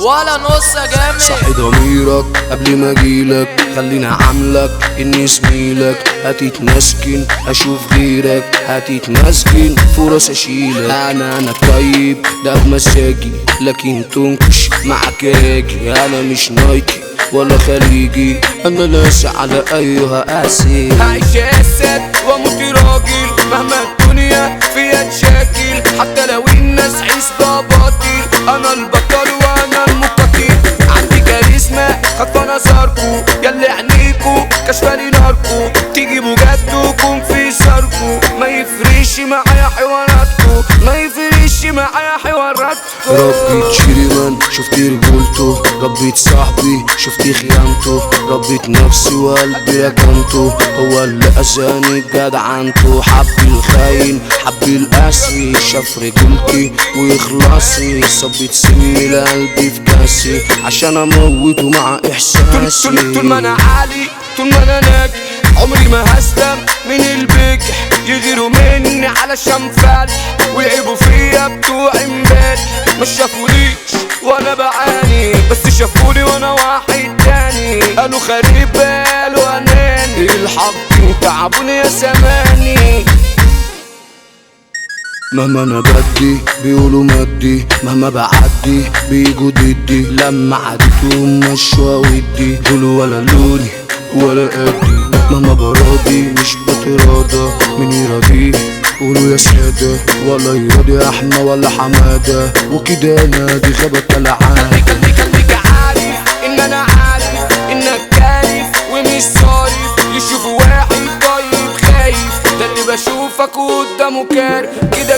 ولا نص جامد. صحي ضميرك قبل ما اجيلك، خليني عاملك اني زميلك. هتتمسكن اشوف غيرك، هتتمسكن فرص اشيلك. انا طيب ده بمزاجي، لكن تنكش معاك اجي. انا مش نايكي ولا خليجي، انا لاسع على ايها اسي. عايش اسد واموت راجل مهما الدنيا فيها تشاكل، حتى لو الناس حسبة باطل. انا البطل وانا المقاتل، عندي كاريزما خاطفة نظركو، ياللي عينيكو كشفالي ناركو. تجيبوا جدكم في صاركو، ما يفرقش معايا حواراتكو، ما يفرقش معايا حواراتكو. ربيت شريمان شفت رجولته، ربيت صاحبي شفت خيانته، ربيت نفسي وقلبي ركنته. هو اللي اذاني جدعنته، حبي الخاين حبي القاسي، شاف رجولتي ويخلصي. صبيت سمي لقلبي في كاسي عشان اموته مع احساسي. طول ما انا عالي طول ما انا ناجح، عمري ما هسلم من البجح. يغيروا مني علشان فالح، ويعيبوا فيا بتوع امبارح. مش شافوليش وانا بعاني، بس شافوني وانا واحد تاني. قالوا خريب قالوا اناني، الحق تعبوني يا زماني. مهما انا بدي بيقولوا مدي، مهما بعدي بيجوا ضدي. لما عديتهم مشوا ودي، قولوا ولا لوني ولا قدي. مهما براضي مش بتراضى، من يراضيه قولوا يا سادة. ولا يراضي احمى ولا حمادة، وكده نادي غابة العادة. خليك عارف ان انا عارف انك كارف ومش صارف. يشوفوا واحد طيب خايف، ده اللي بشوفك قدامه كارف.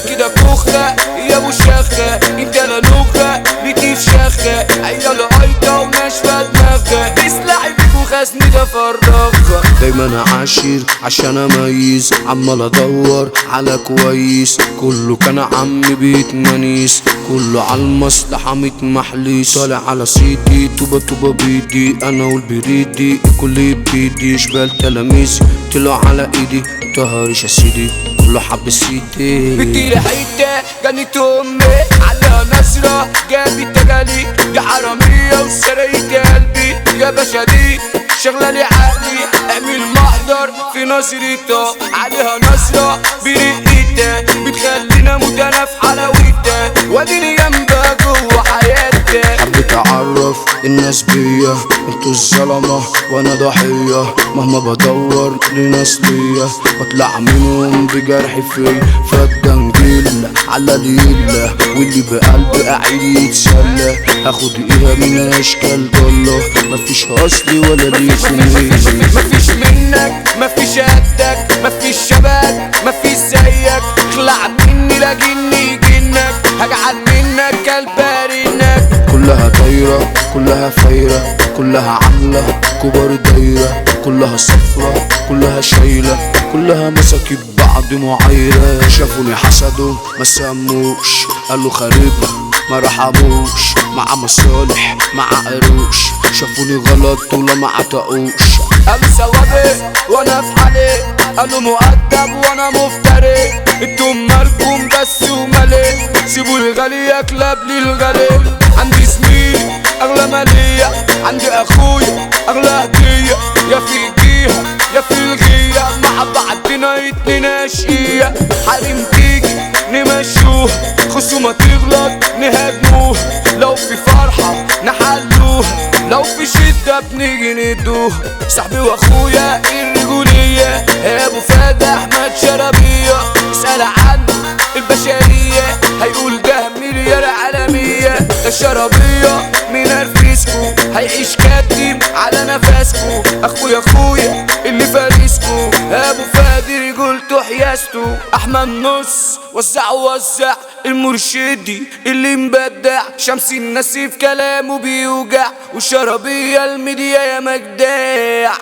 كده كوخة يا ابو شخة، انت لا نوخة ليكي في شخة. عيال قايطة وناشفة دماغها، تسلعي بيك وخزني ده فرغها. دايما انا عاشر عشان اميز، عمال ادور على كويس. كله كان عمي بيتمنيس، كله على المصلحة متمحليس. طالع على سيدي توبة بيدي، انا والبريدي كل بيدي. شبال تلاميذ طلعوا على ايدي، طهرش يا سيدي كله حب سيدي. بتطير حتة جنت امي على نصرة جابت تجالي. يا حرامية وسرقت قلبي يا باشا، دي شغلة لي عقلي. اعمل محضر في نظرتها، عليها نصرة برقتها، بتخلينا اموت انا في حلاوتها، واديني جنبها جوه حياتها. حبيت اعرف الناس بيا، انتوا الظلمة وانا ضحية. مهما بدور لناس ليا، بطلع منهم بجرح فيا. فدان جيل على ليلة، واللي بقلبي قاعد يتسلى. هاخد ايه من اشكال ضلة، مفيش اصلي ولا ليكم هيلة. مفيش منك مفيش قدك، مفيش شبك مفيش زيك. اخلع مني لكني جنك، هجعل منك كالبارينك. كلها طايرة كلها فايرة، كلها عاملة كبار دايرة. كلها صفرة كلها شايلة، كلها مسكت بعض معايرة. شافوني حسدوا ما سموش، قالوا خريبة ما رحموش. مع مصالح مع قروش، شافوني غلط ولا ما عتقوش. قالوا سوابق وانا في حالي، قالوا مؤدب وانا مفتري. انتم مالكم بس ومالي، سيبوا الغالي اكلب لي الغالي. عندي زميلي اغلى مالية، عندي اخويا اغلى هدية. يا في جيها يا في الغية، مع بعضنا اتنين اشقية. حريم تيجي نمشوها، خصومة تغلط نهاجموها. لو في فرحة نحلوها، لو في شدة بنيجي ندوها. صاحبي واخويا الرجولية، يا ابو فهد احمد شربية. اسأل عنه البشرية، هيقول ده مليار عالمية. ده الشربية من الفيسكو، هيعيش كاتم على نفسكو. اخويا اللي فارسكو، ابو فهد رجولته حياسته. احمد نص وزع المرشدي اللي مبدع. شمس الناس في كلامه بيوجع، والشربية الميديا يا مجداع.